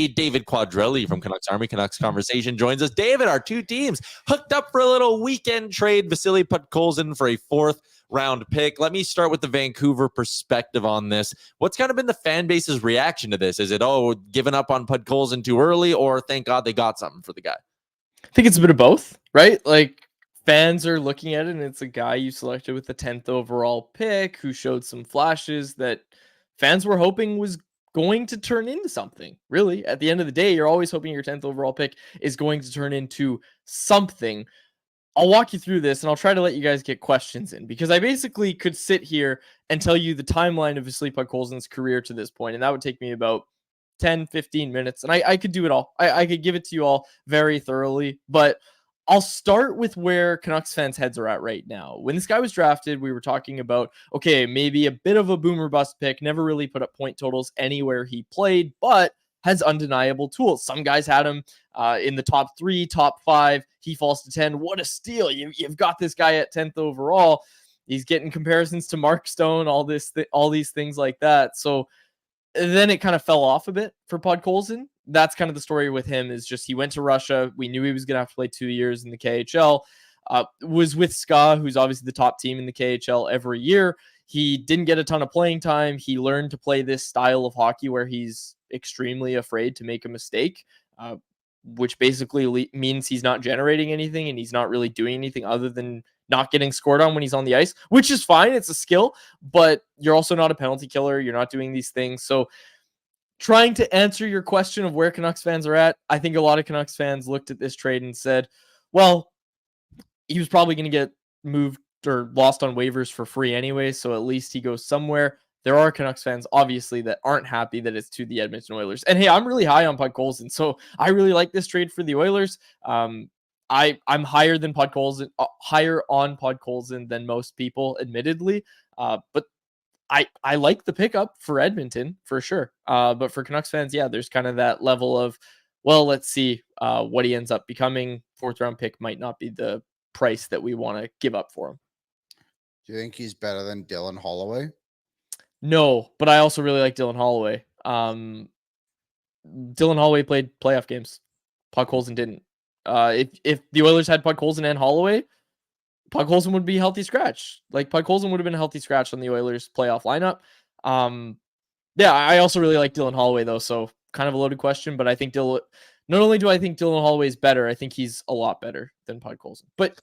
David Quadrelli from Canucks Army, Canucks Conversation joins us. David, our two teams hooked up for a little weekend trade. Vasily Podkolzin for a 4th round pick. Let me start with the Vancouver perspective on this. What's kind of been the fan base's reaction to this? Is it, giving up on Podkolzin too early, or thank God they got something for the guy? I think it's a bit of both, right? Like, fans are looking at it and it's a guy you selected with the 10th overall pick who showed some flashes that fans were hoping was going to turn into something. Really, at the end of the day, you're always hoping your 10th overall pick is going to turn into something. I'll walk you through this and I'll try to let you guys get questions in, because I basically could sit here and tell you the timeline of Vasily Podkolzin's career to this point, and that would take me about 10, 15 minutes, and I could do it all. I could give it to you all very thoroughly, but I'll start with where Canucks fans' heads are at right now. When this guy was drafted, we were talking about, okay, maybe a bit of a boomer bust pick, never really put up point totals anywhere he played, but has undeniable tools. Some guys had him in the top 3, top 5. He falls to 10. What a steal. You've got this guy at 10th overall. He's getting comparisons to Mark Stone, all these things like that. So then it kind of fell off a bit for Podkolzin. That's kind of the story with him, is just he went to Russia. We knew he was going to have to play 2 years in the KHL. Was with SKA, who's obviously the top team in the KHL every year. He didn't get a ton of playing time. He learned to play this style of hockey where he's extremely afraid to make a mistake, which basically means he's not generating anything and he's not really doing anything other than not getting scored on when he's on the ice, which is fine. It's a skill, but you're also not a penalty killer. You're not doing these things. So trying to answer your question of where Canucks fans are at, I think a lot of Canucks fans looked at this trade and said, well, he was probably going to get moved or lost on waivers for free anyway, so at least he goes somewhere. There are Canucks fans, obviously, that aren't happy that it's to the Edmonton Oilers. And hey, I'm really high on Podkolzin, so I really like this trade for the Oilers. I'm higher than Podkolzin, higher on Podkolzin than most people, admittedly. But I like the pickup for Edmonton for sure. But for Canucks fans, yeah, there's kind of that level of, well, let's see what he ends up becoming. 4th round pick might not be the price that we want to give up for him. Do you think he's better than Dylan Holloway? No, but I also really like Dylan Holloway. Dylan Holloway played playoff games. Podkolzin didn't. If the Oilers had Podkolzin and Holloway, Podkolzin would be a healthy scratch. Like, Podkolzin would have been a healthy scratch on the Oilers playoff lineup. Yeah, I also really like Dylan Holloway, though, so kind of a loaded question, but I think not only do I think Dylan Holloway is better, I think he's a lot better than Podkolzin. But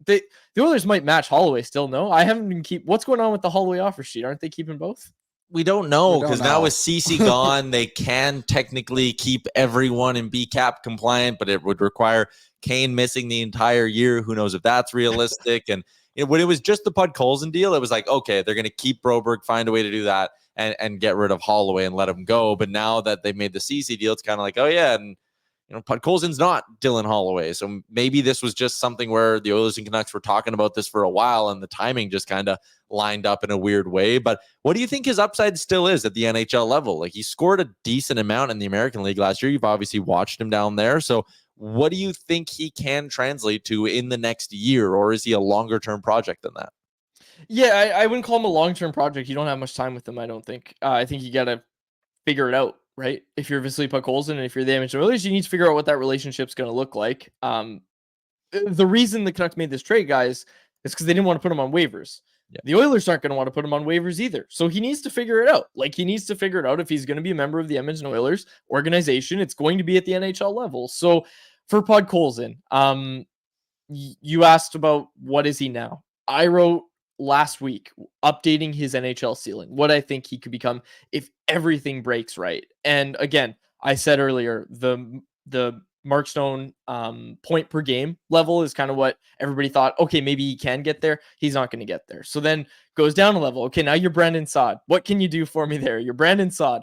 the Oilers might match Holloway still, no? I haven't been what's going on with the Holloway offer sheet? Aren't they keeping both? We don't know, because now with CC gone, they can technically keep everyone in B-cap compliant, but it would require Kane missing the entire year. Who knows if that's realistic? And when it was just the Podkolzin deal, it was like, okay, they're going to keep Broberg, find a way to do that, and get rid of Holloway and let him go. But now that they've made the CC deal, it's kind of like, oh yeah, and Podkolzin's not Dylan Holloway. So maybe this was just something where the Oilers and Canucks were talking about this for a while and the timing just kind of lined up in a weird way. But what do you think his upside still is at the NHL level? Like, he scored a decent amount in the American League last year. You've obviously watched him down there. So what do you think he can translate to in the next year? Or is he a longer term project than that? Yeah, I wouldn't call him a long-term project. You don't have much time with him, I don't think. I think you got to figure it out, right? If you're Vasily Podkolzin and if you're the Edmonton Oilers, you need to figure out what that relationship's going to look like. The reason the Canucks made this trade, guys, is because they didn't want to put him on waivers. Yeah. The Oilers aren't going to want to put him on waivers either. So he needs to figure it out. Like, he needs to figure it out if he's going to be a member of the Edmonton Oilers organization. It's going to be at the NHL level. So for Podkolzin, you asked about what is he now? I wrote last week updating his NHL ceiling, what I think he could become if everything breaks right. And again, I said earlier, the Mark Stone point per game level is kind of what everybody thought. Okay, maybe he can get there. He's not going to get there. So then goes down a level. Okay, now you're Brandon Saad. What can you do for me there? You're Brandon Saad.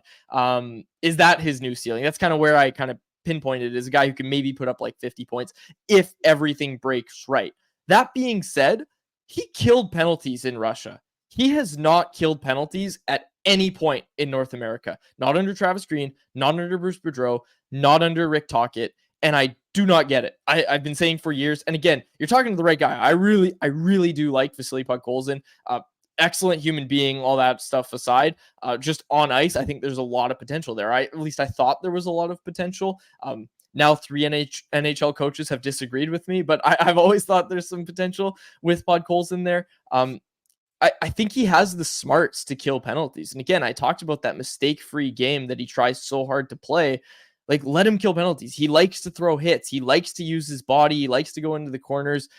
Is that his new ceiling? That's kind of where I kind of pinpointed as a guy who can maybe put up like 50 points if everything breaks right. That being said, he killed penalties in Russia. He has not killed penalties at any point in North America. Not under Travis Green, not under Bruce Boudreau, not under Rick Tocchet. And I do not get it. I've been saying for years. And again, you're talking to the right guy. I really do like Vasily Podkolzin. excellent human being, all that stuff aside, just on ice, I think there's a lot of potential there. At least I thought there was a lot of potential. Now 3 NHL coaches have disagreed with me, but I've always thought there's some potential with Podkolzin there. I think he has the smarts to kill penalties. And again, I talked about that mistake-free game that he tries so hard to play. Like, let him kill penalties. He likes to throw hits. He likes to use his body. He likes to go into the corners.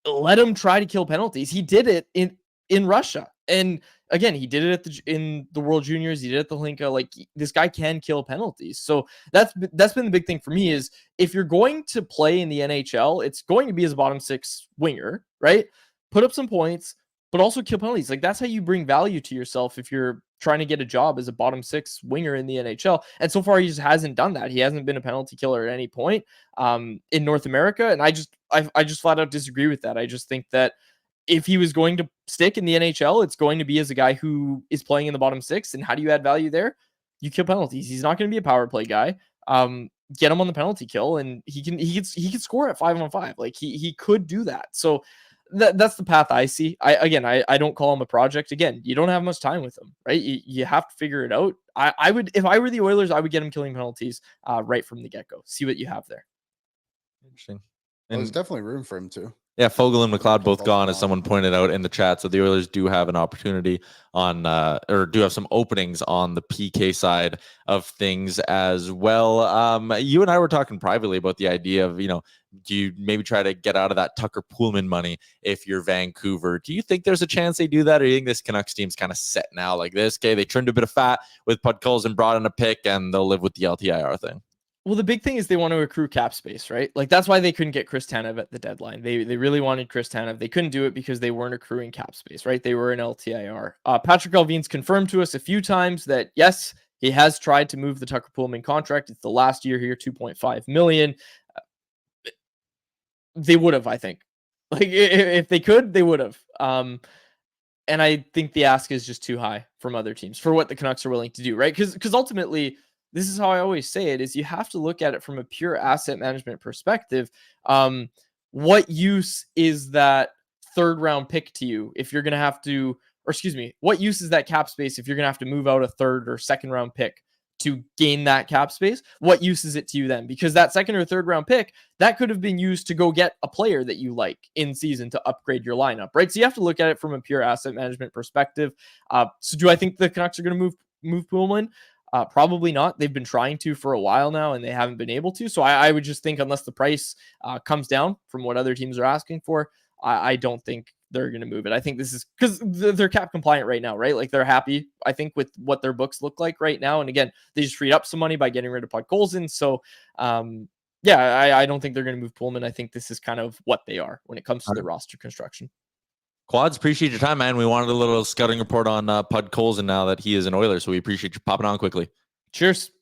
Let him try to kill penalties. He did it in Russia. And again, he did it in the World Juniors. He did it at the Hlinka. Like, this guy can kill penalties. So that's been the big thing for me is if you're going to play in the NHL, it's going to be as a bottom six winger, right? Put up some points, but also kill penalties. Like, that's how you bring value to yourself if you're trying to get a job as a bottom six winger in the NHL. And so far, he just hasn't done that. He hasn't been a penalty killer at any point in North America. And I just flat out disagree with that. I just think that if he was going to stick in the NHL, it's going to be as a guy who is playing in the bottom six. And how do you add value there? You kill penalties. He's not going to be a power play guy. Get him on the penalty kill, and he can score at 5-on-5. Like, he could do that. So that's the path I see. I don't call him a project. Again, you don't have much time with him, right? You have to figure it out. I would, if I were the Oilers, I would get him killing penalties right from the get-go. See what you have there. Interesting. Well, there's definitely room for him too. Yeah, Fogle and McLeod both gone, as someone pointed out in the chat. So the Oilers do have an opportunity on, or do have some openings on the PK side of things as well. You and I were talking privately about the idea of, do you maybe try to get out of that Tucker Poolman money if you're Vancouver? Do you think there's a chance they do that, or do you think this Canucks team's kind of set now like this? Okay, they trimmed a bit of fat with Podkolzin, brought in a pick, and they'll live with the LTIR thing. Well, the big thing is they want to accrue cap space, right? Like, that's why they couldn't get Chris Tanev at the deadline. They really wanted Chris Tanev. They couldn't do it because they weren't accruing cap space, right? They were in LTIR. Patrick Alvin's confirmed to us a few times that, yes, he has tried to move the Tucker Poolman contract. It's the last year here, $2.5 million. They would have, I think. Like, if they could, they would have. And I think the ask is just too high from other teams for what the Canucks are willing to do, right? Because ultimately, this is how I always say it, is you have to look at it from a pure asset management perspective. What use is that third round pick to you if you're going to have to, or excuse me, what use is that cap space if you're going to have to move out a third or second round pick to gain that cap space? What use is it to you then? Because that second or third round pick, that could have been used to go get a player that you like in season to upgrade your lineup, right? So you have to look at it from a pure asset management perspective. So do I think the Canucks are going to move Poolman? Probably not. They've been trying to for a while now, and they haven't been able to. So I would just think unless the price comes down from what other teams are asking for, I don't think they're going to move it. I think this is because they're cap compliant right now, right? Like, they're happy, I think, with what their books look like right now. And again, they just freed up some money by getting rid of Podkolzin. So I don't think they're going to move Poolman. I think this is kind of what they are when it comes to the roster construction. Quads, appreciate your time, man. We wanted a little scouting report on Podkolzin now that he is an Oiler, so we appreciate you popping on quickly. Cheers.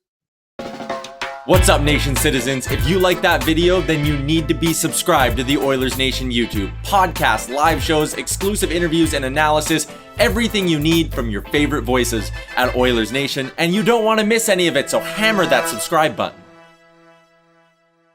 What's up, Nation citizens? If you like that video, then you need to be subscribed to the Oilers Nation YouTube. Podcasts, live shows, exclusive interviews, and analysis. Everything you need from your favorite voices at Oilers Nation. And you don't want to miss any of it, so hammer that subscribe button.